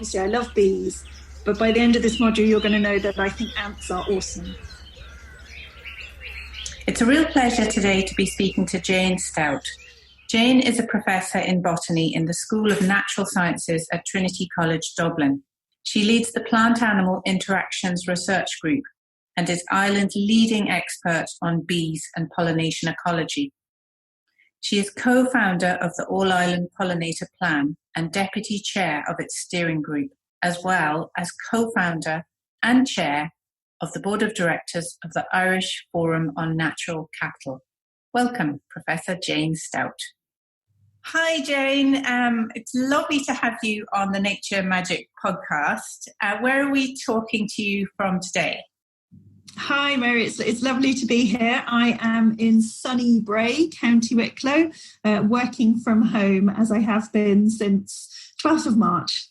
Obviously, I love bees, but by the end of this module, you're going to know that I think ants are awesome. It's a real pleasure today to be speaking to Jane Stout. Jane is a professor in botany in the School of Natural Sciences at Trinity College Dublin. She leads the Plant-Animal Interactions Research Group and is Ireland's leading expert on bees and pollination ecology. She is co-founder of the All Ireland Pollinator Plan and deputy chair of its steering group, as well as co-founder and chair of the board of directors of the Irish Forum on Natural Capital. Welcome, Professor Jane Stout. Hi, Jane. It's lovely to have you on the Nature Magic podcast. Where are we talking to you from today? Hi, Mary. It's lovely to be here. I am in sunny Bray, County Wicklow, working from home as I have been since 12th of March.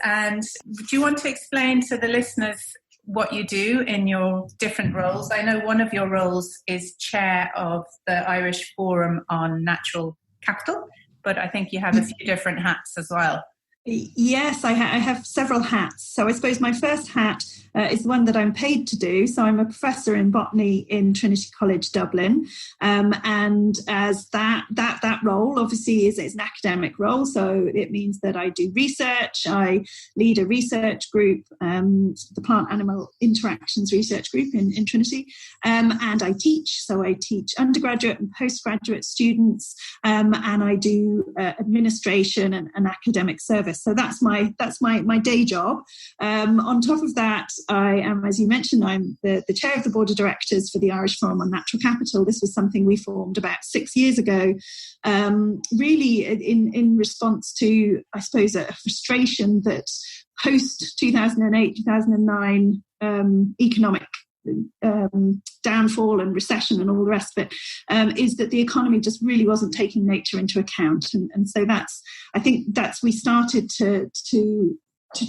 And do you want to explain to the listeners what you do in your different roles? I know one of your roles is chair of the Irish Forum on Natural Capital, but I think you have a few different hats as well. Yes, I have several hats. So I suppose my first hat is the one that I'm paid to do. So I'm a professor in botany in Trinity College Dublin, and as that role obviously is an academic role. So it means that I do research. I lead a research group, the Plant-Animal Interactions Research Group in Trinity, and I teach. So I teach undergraduate and postgraduate students, and I do administration and academic service. So that's my day job. On top of that, I am, as you mentioned, I'm the chair of the board of directors for the Irish Forum on Natural Capital. This was something we formed about 6 years ago, really in response to, I suppose, a frustration that post 2008, 2009 economic downfall and recession and all the rest of it, is that the economy just really wasn't taking nature into account. And so we started to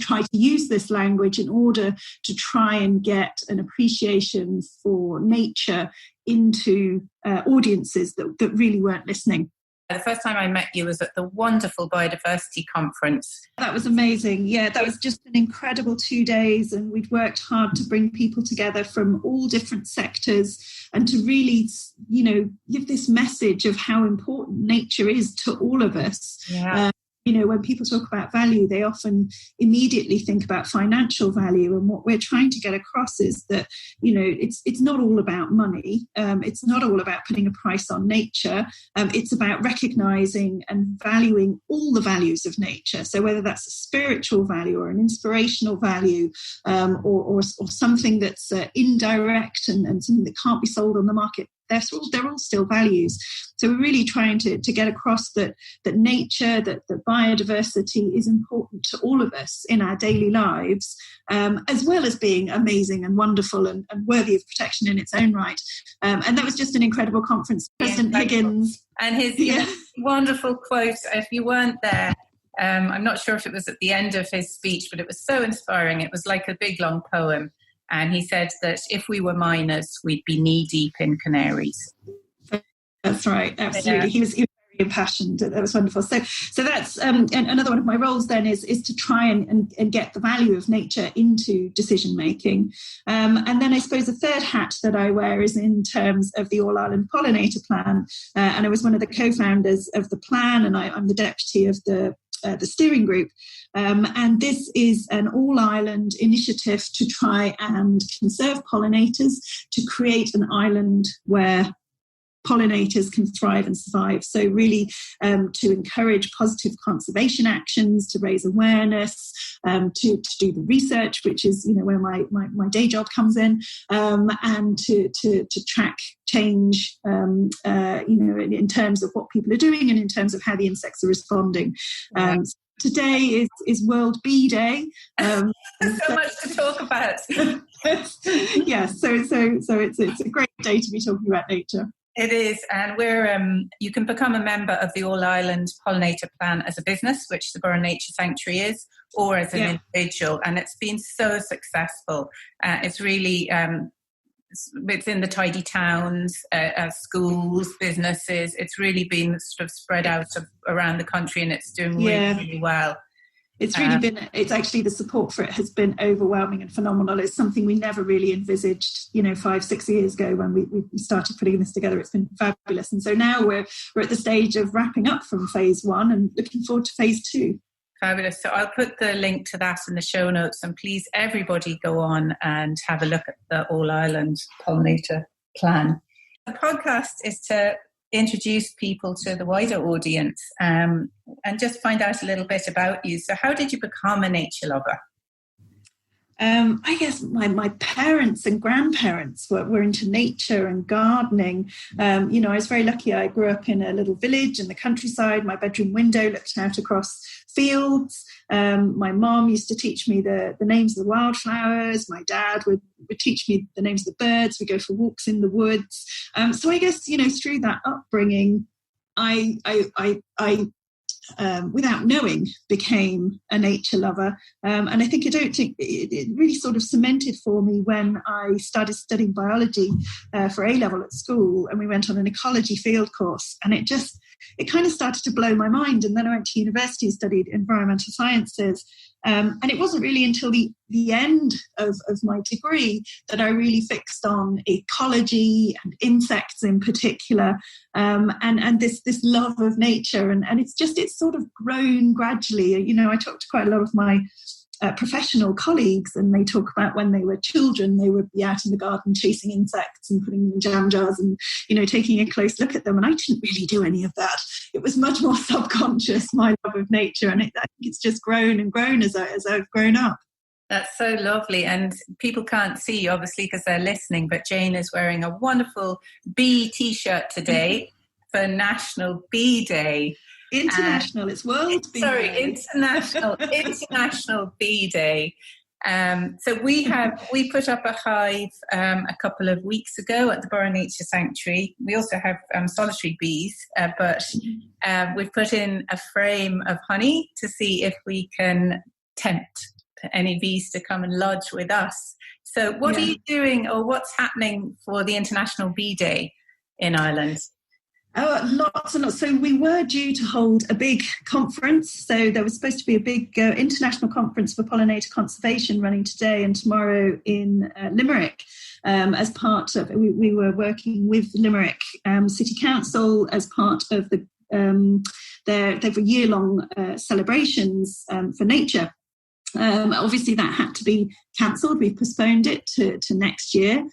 try to use this language in order to try and get an appreciation for nature into audiences that really weren't listening. The first time I met you was at the wonderful biodiversity conference. That was amazing. Yeah, that was just an incredible 2 days, and we'd worked hard to bring people together from all different sectors and to really, give this message of how important nature is to all of us. Yeah. When people talk about value, they often immediately think about financial value. And what we're trying to get across is that, it's not all about money. It's not all about putting a price on nature. It's about recognizing and valuing all the values of nature. So whether that's a spiritual value or an inspirational value, or something that's indirect and something that can't be sold on the market, they're all still values. So we're really trying to get across that nature, that biodiversity is important to all of us in our daily lives, as well as being amazing and wonderful and worthy of protection in its own right. And that was just an incredible conference. President Higgins. And his wonderful quote, if you weren't there, I'm not sure if it was at the end of his speech, but it was so inspiring. It was like a big, long poem. And he said that if we were miners, we'd be knee-deep in canaries. That's right, absolutely. Yeah. He was very impassioned. That was wonderful. So that's and another one of my roles then is to try and get the value of nature into decision-making. And then I suppose the third hat that I wear is in terms of the All Ireland Pollinator Plan. And I was one of the co-founders of the plan, and I'm the deputy of the steering group. And this is an all-Ireland initiative to try and conserve pollinators, to create an island where pollinators can thrive and survive. So really to encourage positive conservation actions, to raise awareness, to do the research, which is where my day job comes in, and to track change in terms of what people are doing and in terms of how the insects are responding. Today is World Bee Day. So much to talk about. Yes, so it's a great day to be talking about nature. It is, and you can become a member of the All Ireland Pollinator Plan as a business, which the Burren Nature Sanctuary is, or as an individual, and it's been so successful. It's really it's in the tidy towns, schools, businesses. It's really been sort of spread out around the country, and it's doing really, really well. It's really been, it's actually, the support for it has been overwhelming and phenomenal. It's something we never really envisaged, 5-6 years ago when we started putting this together. It's been fabulous. And so now we're at the stage of wrapping up from phase 1 and looking forward to phase 2. Fabulous. So I'll put the link to that in the show notes, and please everybody go on and have a look at the All Ireland Pollinator Plan. The podcast is to introduce people to the wider audience and just find out a little bit about you. So how did you become a nature lover? I guess my parents and grandparents were into nature and gardening. I was very lucky. I grew up in a little village in the countryside. My bedroom window looked out across fields. My mom used to teach me the names of the wildflowers. My dad would teach me the names of the birds. We go for walks in the woods. So I guess, through that upbringing, I without knowing, became a nature lover. And I don't think it really sort of cemented for me when I started studying biology for A-level at school, and we went on an ecology field course, and it kind of started to blow my mind. And then I went to university and studied environmental sciences. And it wasn't really until the end of my degree that I really fixed on ecology and insects in particular, and this love of nature. And it's sort of grown gradually. I talked to quite a lot of my professional colleagues, and they talk about when they were children, they would be out in the garden chasing insects and putting them in jam jars and, taking a close look at them. And I didn't really do any of that. It was much more subconscious, my love of nature. And I think it's just grown and grown as I've grown up. That's so lovely. And people can't see, obviously, because they're listening, but Jane is wearing a wonderful bee T-shirt today for National Bee Day. International, it's World Bee Day. International Bee Day. So we put up a hive a couple of weeks ago at the Burren Nature Sanctuary. We also have solitary bees, but we've put in a frame of honey to see if we can tempt any bees to come and lodge with us. So what are you doing, or what's happening for the International Bee Day in Ireland? Oh, lots and lots. So we were due to hold a big conference. So there was supposed to be a big international conference for pollinator conservation running today and tomorrow in Limerick. As part of, we were working with Limerick City Council as part of their year-long celebrations for nature. Obviously, that had to be cancelled. We've postponed it to next year.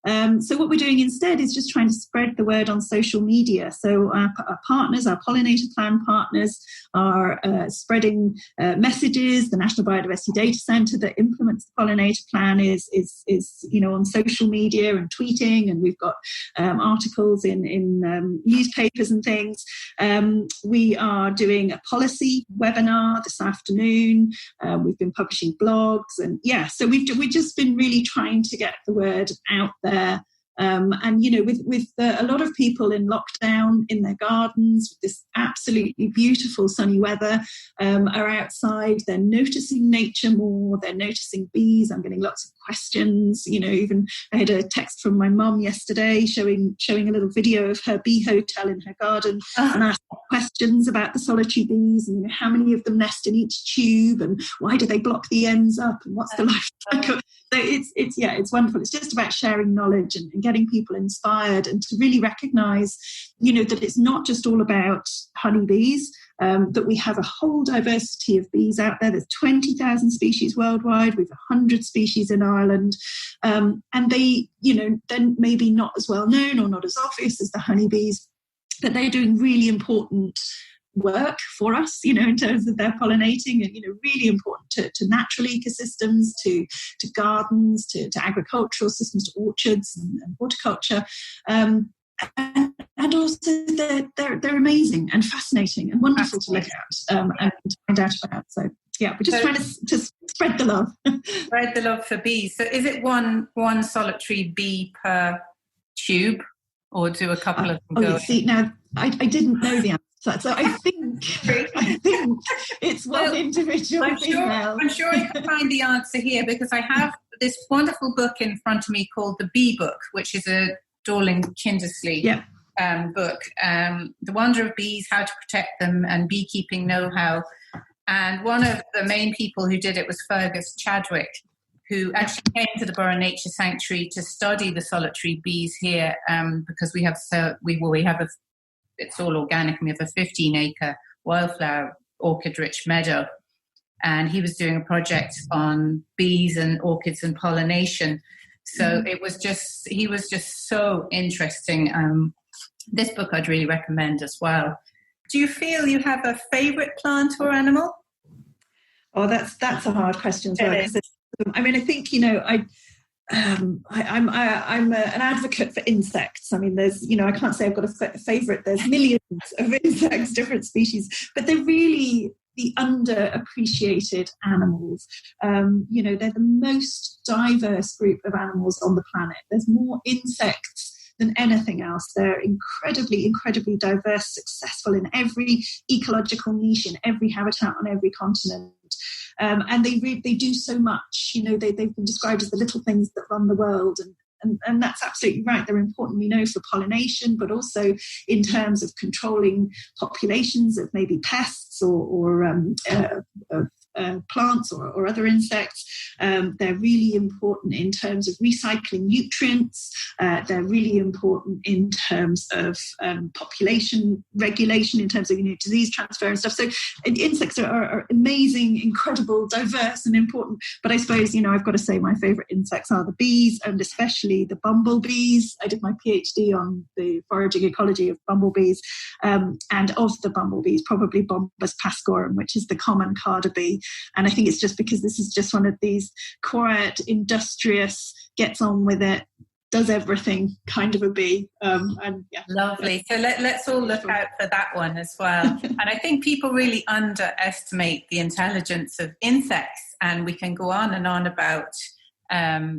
So what we're doing instead is just trying to spread the word on social media. So our partners, our Pollinator Plan partners, are spreading messages. The National Biodiversity Data Centre that implements the Pollinator Plan is on social media and tweeting, and we've got articles in newspapers and things. We are doing a policy webinar this afternoon. We've been publishing blogs, and so we've just been really trying to get the word out there. With a lot of people in lockdown in their gardens with this absolutely beautiful sunny weather, are outside, they're noticing nature more, they're noticing bees. I'm getting lots of questions. Even I had a text from my mum yesterday showing a little video of her bee hotel in her garden, and asked questions about the solitary bees and how many of them nest in each tube and why do they block the ends up and what's the life cycle. So it's wonderful. It's just about sharing knowledge and getting people inspired, and to really recognise, that it's not just all about honeybees, that we have a whole diversity of bees out there. There's 20,000 species worldwide. We've 100 species in Ireland. And they, then maybe not as well known or not as obvious as the honeybees, but they're doing really important work for us, in terms of their pollinating, and really important to natural ecosystems, to gardens, to agricultural systems, to orchards and horticulture, and also they're amazing and fascinating and wonderful to look at and to find out about. So we're just trying to spread the love. Spread the love for bees. So is it one solitary bee per tube, or do a couple of them go? See, now I didn't know the answer. So I think it's one individual female. I'm sure I can find the answer here, because I have this wonderful book in front of me called The Bee Book, which is a Dorling Kindersley book. The Wonder of Bees, How to Protect Them, and Beekeeping Know-How. And one of the main people who did it was Fergus Chadwick, who actually came to the Burren Nature Sanctuary to study the solitary bees here, because it's all organic, and we have a 15-acre wildflower orchid-rich meadow. And he was doing a project on bees and orchids and pollination. So he was just so interesting. This book I'd really recommend as well. Do you feel you have a favourite plant or animal? Oh, that's a hard question as well. I mean, I think, I'm an advocate for insects. I mean, there's, I can't say I've got a favourite. There's millions of insects, different species, but they're really the underappreciated animals. They're the most diverse group of animals on the planet. There's more insects than anything else. They're incredibly, incredibly diverse, successful in every ecological niche, in every habitat on every continent. And they do so much. They've been described as the little things that run the world. And that's absolutely right. They're important, for pollination, but also in terms of controlling populations of maybe pests or plants or other insects. They're really important in terms of recycling nutrients. They're really important in terms of population regulation, in terms of disease transfer and stuff. So insects are amazing, incredible, diverse and important. But I suppose, I've got to say my favourite insects are the bees, and especially the bumblebees. I did my PhD on the foraging ecology of bumblebees, and of the bumblebees, probably Bombus pascorum, which is the common carder bee. And I think it's just because this is just one of these quiet, industrious, gets on with it, does everything kind of a bee. Lovely. So let's all look out for that one as well. And I think people really underestimate the intelligence of insects, and we can go on and on about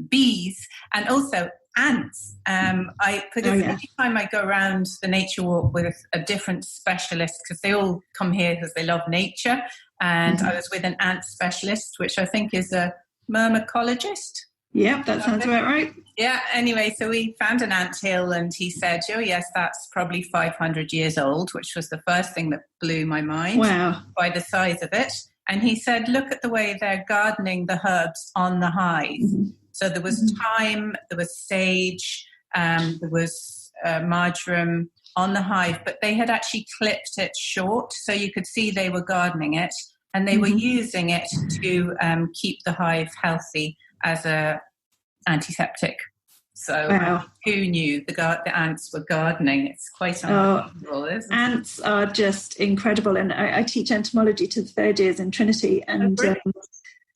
bees and also ants. Every time I go around the nature walk with a different specialist, because they all come here because they love nature. And I was with an ant specialist, which I think is a myrmecologist. Yep, that sounds about right. Yeah, anyway, so we found an ant hill, and he said, oh, yes, that's probably 500 years old, which was the first thing that blew my mind. Wow. By the size of it. And he said, look at the way they're gardening the herbs on the hive. Mm-hmm. So there was thyme, there was sage, there was marjoram on the hive, but they had actually clipped it short, so you could see they were gardening it, and they were using it to keep the hive healthy as a antiseptic. So who knew the ants were gardening? It's quite unbelievable, isn't it? Ants are just incredible, and I teach entomology to the third years in Trinity, and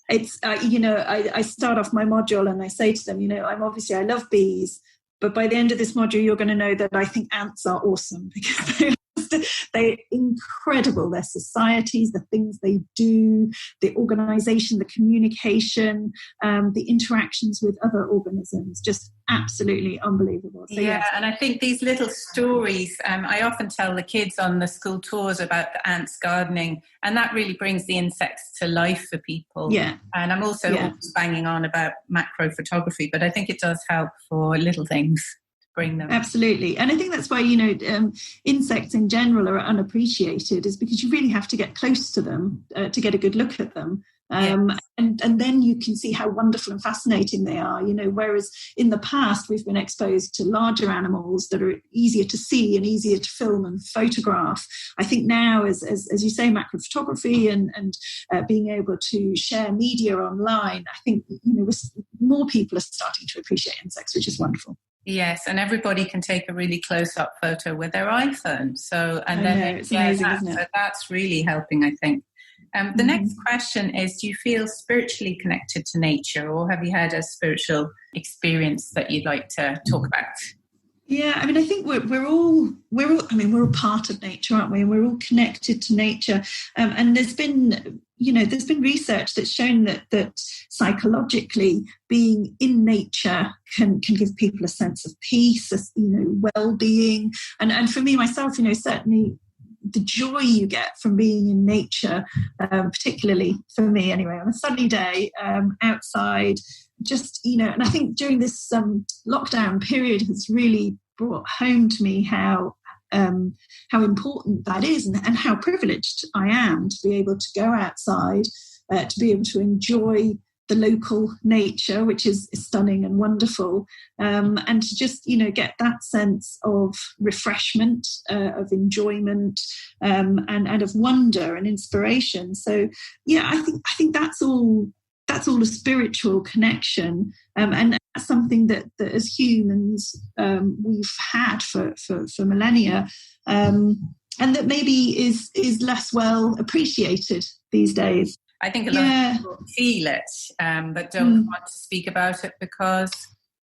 it's I start off my module and I say to them, I love bees, but by the end of this module, you're going to know that I think ants are awesome, because they're incredible. Their societies, the things they do, the organisation, the communication, the interactions with other organisms, just absolutely unbelievable. So, and I think these little stories, I often tell the kids on the school tours about the ants gardening, and that really brings the insects to life for people. Yeah. And I'm also always banging on about macro photography, but I think it does help for little things. Bring them. Absolutely. And I think that's why, insects in general are unappreciated, is because you really have to get close to them to get a good look at them. And then you can see how wonderful and fascinating they are, whereas in the past we've been exposed to larger animals that are easier to see and easier to film and photograph. I think now, as you say, macro photography and being able to share media online, I think, more people are starting to appreciate insects, which is wonderful. Yes, and everybody can take a really close-up photo with their iPhone. So, it's amazing, isn't it? So that's really helping, I think. The next question is, do you feel spiritually connected to nature, or have you had a spiritual experience that you'd like to talk about? Yeah, I think we're all part of nature, aren't we? And we're all connected to nature. And there's been research that's shown that psychologically being in nature can give people a sense of peace, well-being. And for me, myself, certainly the joy you get from being in nature, particularly for me anyway, on a sunny day outside, just, and I think during this lockdown period has really brought home to me how how important that is, and how privileged I am to be able to go outside, to be able to enjoy the local nature, which is stunning and wonderful, and to just, get that sense of refreshment, of enjoyment, and of wonder and inspiration. So, yeah, I think that's all a spiritual connection, and that's something that as humans we've had for millennia, and that maybe is less well appreciated these days. I think a lot of people feel it, but don't want to speak about it because,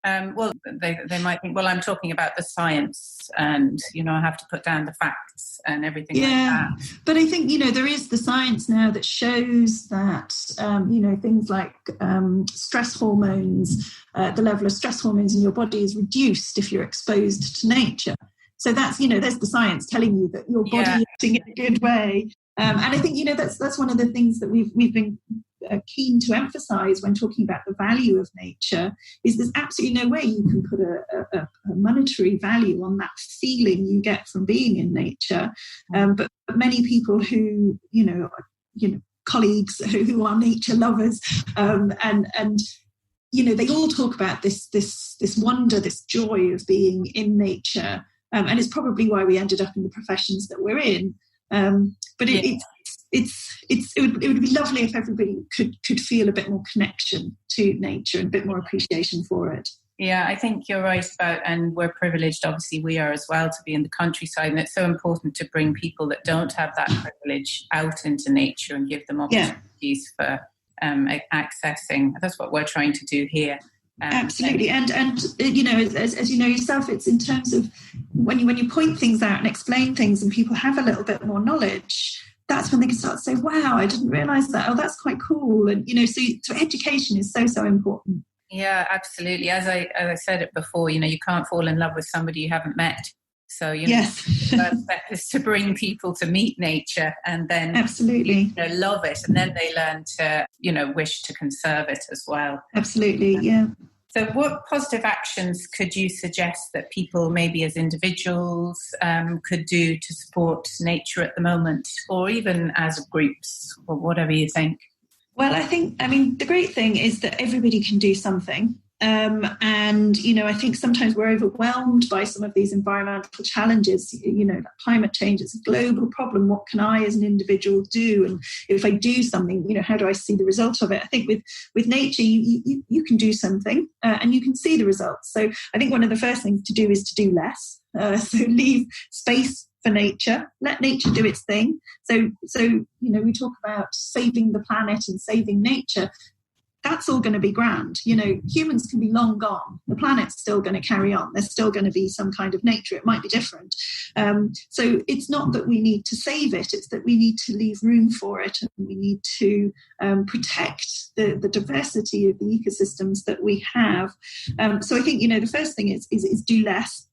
they might think, well, I'm talking about the science and, I have to put down the facts and everything like that. But I think, there is the science now that shows that, things like stress hormones, the level of stress hormones in your body is reduced if you're exposed to nature. So that's, there's the science telling you that your body is acting in a good way. And I think, that's one of the things that we've been keen to emphasise when talking about the value of nature, is there's absolutely no way you can put a monetary value on that feeling you get from being in nature. But many people who, colleagues who are nature lovers, and they all talk about this wonder, this joy of being in nature. And it's probably why we ended up in the professions that we're in. But it would be lovely if everybody could feel a bit more connection to nature and a bit more appreciation for it. Yeah, I think you're right about, and we're privileged, obviously we are as well, to be in the countryside, and it's so important to bring people that don't have that privilege out into nature and give them opportunities for accessing. That's what we're trying to do here. Absolutely, and as you know yourself, it's in terms of when you point things out and explain things, and people have a little bit more knowledge, that's when they can start to say, "Wow, I didn't realise that. Oh, that's quite cool." And so education is so important. Yeah, absolutely. As I said it before, you can't fall in love with somebody you haven't met. So yes, the best is to bring people to meet nature, and then absolutely love it, and then they learn to wish to conserve it as well. Absolutely, yeah. So what positive actions could you suggest that people, maybe as individuals, could do to support nature at the moment, or even as groups, or whatever you think? Well, I mean, the great thing is that everybody can do something. And, I think sometimes we're overwhelmed by some of these environmental challenges, climate change, it's a global problem. What can I as an individual do? And if I do something, how do I see the result of it? I think with nature, you can do something and you can see the results. So I think one of the first things to do is to do less. So leave space for nature, let nature do its thing. So we talk about saving the planet and saving nature. That's all going to be grand. Humans can be long gone. The planet's still going to carry on. There's still going to be some kind of nature. It might be different. So it's not that we need to save it. It's that we need to leave room for it, and we need to protect the diversity of the ecosystems that we have. So I think, the first thing is do less.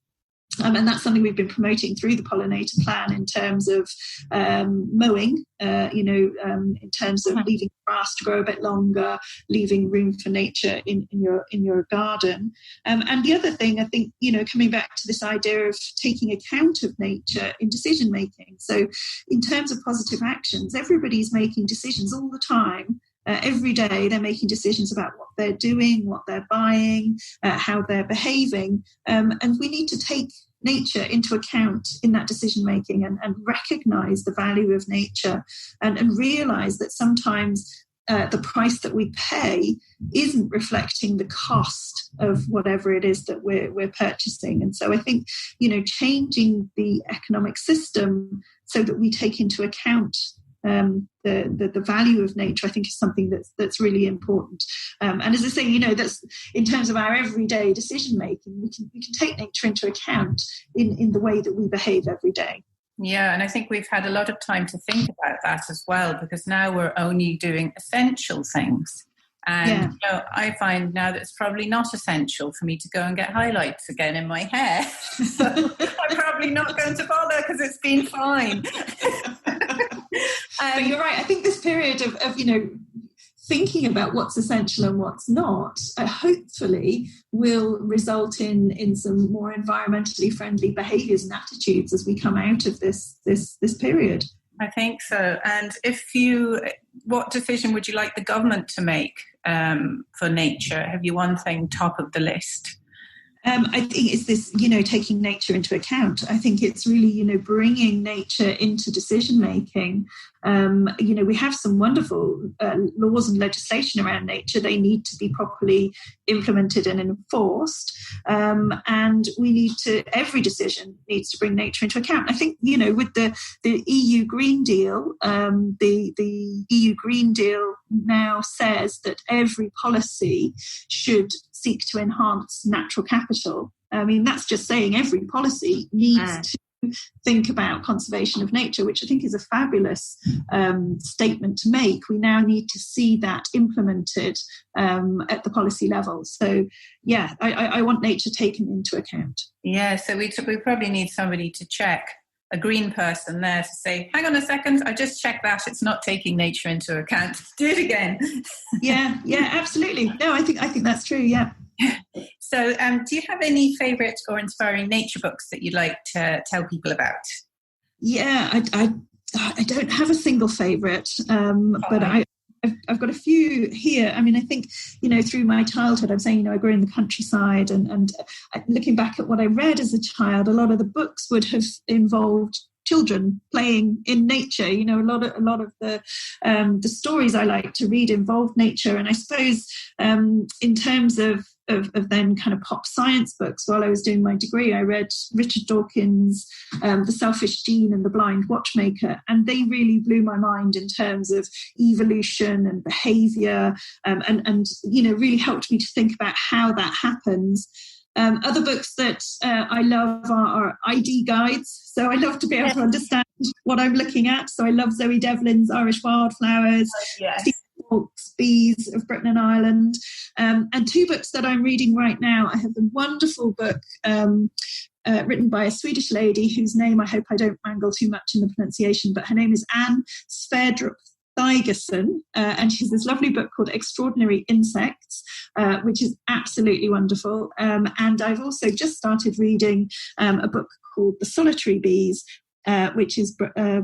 And that's something we've been promoting through the Pollinator Plan in terms of mowing, in terms of leaving grass to grow a bit longer, leaving room for nature in your garden. And the other thing, I think, coming back to this idea of taking account of nature in decision making. So in terms of positive actions, everybody's making decisions all the time. Every day they're making decisions about what they're doing, what they're buying, how they're behaving. And we need to take nature into account in that decision making and recognise the value of nature and realise that sometimes the price that we pay isn't reflecting the cost of whatever it is that we're purchasing. And so I think, changing the economic system so that we take into account the value of nature, I think, is something that's really important. And as I say, that's in terms of our everyday decision making, we can take nature into account in the way that we behave every day. Yeah, and I think we've had a lot of time to think about that as well, because now we're only doing essential things. And I find now that it's probably not essential for me to go and get highlights again in my hair. So I'm probably not going to bother because it's been fine. But you're right. I think this period of thinking about what's essential and what's not, hopefully will result in some more environmentally friendly behaviours and attitudes as we come out of this period. I think so. And what decision would you like the government to make for nature? Have you one thing top of the list? I think it's this, taking nature into account. I think it's really, bringing nature into decision making. We have some wonderful laws and legislation around nature. They need to be properly implemented and enforced. And every decision needs to bring nature into account. I think, with the EU Green Deal, the EU Green Deal now says that every policy should seek to enhance natural capital. I mean, that's just saying every policy needs to think about conservation of nature, which I think is a fabulous statement to make. We now need to see that implemented at the policy level. So, yeah, I want nature taken into account. Yeah, so we probably need somebody to check, a green person there to say, hang on a second, I just checked that, it's not taking nature into account. Do it again. Yeah, absolutely. No, I think that's true, yeah. So do you have any favourite or inspiring nature books that you'd like to tell people about? Yeah, I don't have a single favourite, but I've got a few here. I mean, I think, through my childhood, I'm saying, I grew in the countryside and looking back at what I read as a child, a lot of the books would have involved children playing in nature. A lot of the stories I like to read involve nature. And I suppose in terms of then kind of pop science books, while I was doing my degree, I read Richard Dawkins' The Selfish Gene and The Blind Watchmaker, and they really blew my mind in terms of evolution and behaviour, and really helped me to think about how that happens. Other books that I love are ID guides. So I love to be able to understand what I'm looking at. So I love Zoe Devlin's Irish Wildflowers, Falk's Bees of Britain and Ireland. And two books that I'm reading right now. I have a wonderful book written by a Swedish lady whose name I hope I don't mangle too much in the pronunciation, but her name is Anne Sverdrup Thygesen, and she has this lovely book called Extraordinary Insects, which is absolutely wonderful. And I've also just started reading a book called The Solitary Bees, which is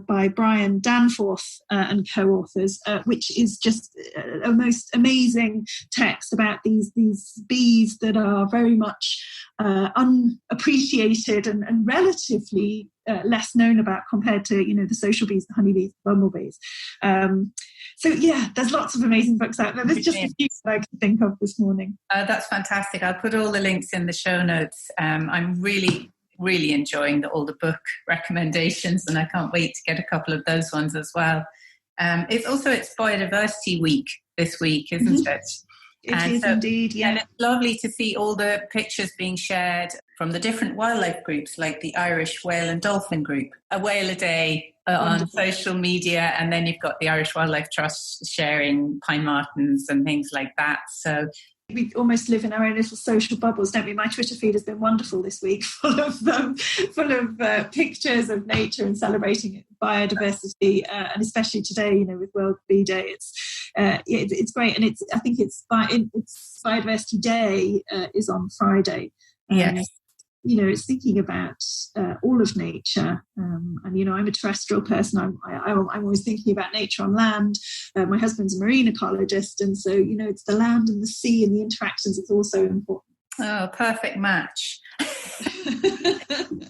by Brian Danforth and co-authors, which is just a most amazing text about these bees that are very much unappreciated and relatively less known about compared to the social bees, the honeybees, the bumblebees. So yeah, there's lots of amazing books out there. There's just a few that I can think of this morning. That's fantastic. I'll put all the links in the show notes. I'm really enjoying all the book recommendations, and I can't wait to get a couple of those ones as well. It's Biodiversity Week this week, isn't it? It is indeed, yeah. And it's lovely to see all the pictures being shared from the different wildlife groups, like the Irish Whale and Dolphin Group. A whale a day on social media, and then you've got the Irish Wildlife Trust sharing pine martens and things like that. So we almost live in our own little social bubbles, don't we? My Twitter feed has been wonderful this week, full of pictures of nature and celebrating biodiversity, and especially today, with World Bee Day, it's great, and I think it's Biodiversity Day is on Friday. Yes. It's thinking about all of nature, and I'm a terrestrial person. I'm always thinking about nature on land. My husband's a marine ecologist, and so it's the land and the sea and the interactions. It's also important. Oh, perfect match.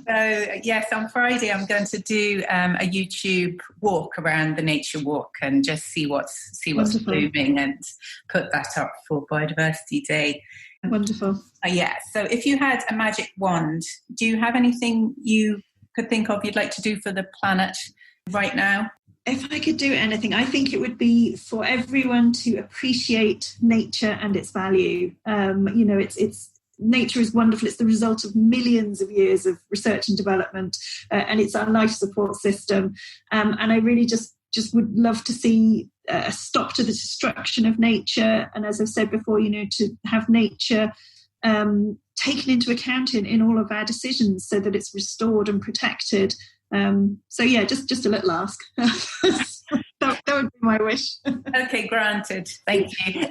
So yes, on Friday I'm going to do a YouTube walk around the nature walk and just see what's blooming and put that up for Biodiversity Day. Wonderful. So if you had a magic wand, do you have anything you could think of you'd like to do for the planet right now? If I could do anything, I think it would be for everyone to appreciate nature and its value. It's nature is wonderful. It's the result of millions of years of research and development, and it's our life support system. And I really just would love to see a stop to the destruction of nature. And as I've said before, to have nature taken into account in all of our decisions so that it's restored and protected. So yeah, just a little ask. that would be my wish. Okay, granted. Thank you.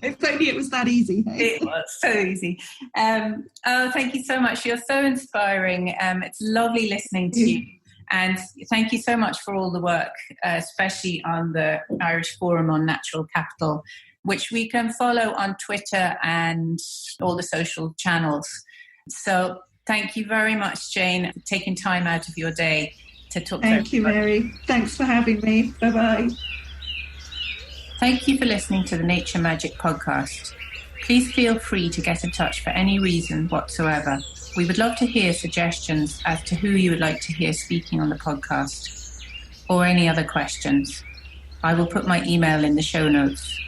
If only it was that easy. Hey? It was so easy. Oh, thank you so much. You're so inspiring. It's lovely listening to you. And thank you so much for all the work, especially on the Irish Forum on Natural Capital, which we can follow on Twitter and all the social channels. So thank you very much, Jane, for taking time out of your day to talk to us. Thank you, Mary. Thanks for having me. Bye-bye. Thank you for listening to the Nature Magic podcast. Please feel free to get in touch for any reason whatsoever. We would love to hear suggestions as to who you would like to hear speaking on the podcast, or any other questions. I will put my email in the show notes.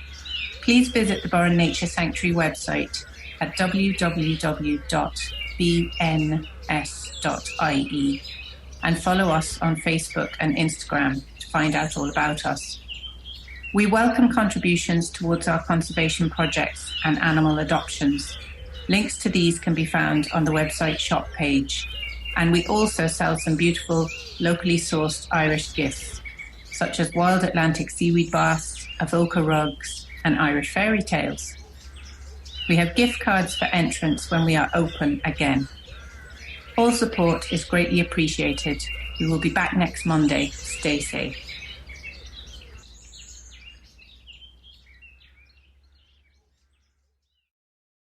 Please visit the Burren Nature Sanctuary website at www.bns.ie and follow us on Facebook and Instagram to find out all about us. We welcome contributions towards our conservation projects and animal adoptions. Links to these can be found on the website shop page. And we also sell some beautiful, locally sourced Irish gifts, such as wild Atlantic seaweed baths, avoca rugs, and Irish fairy tales. We have gift cards for entrance when we are open again. All support is greatly appreciated. We will be back next Monday. Stay safe.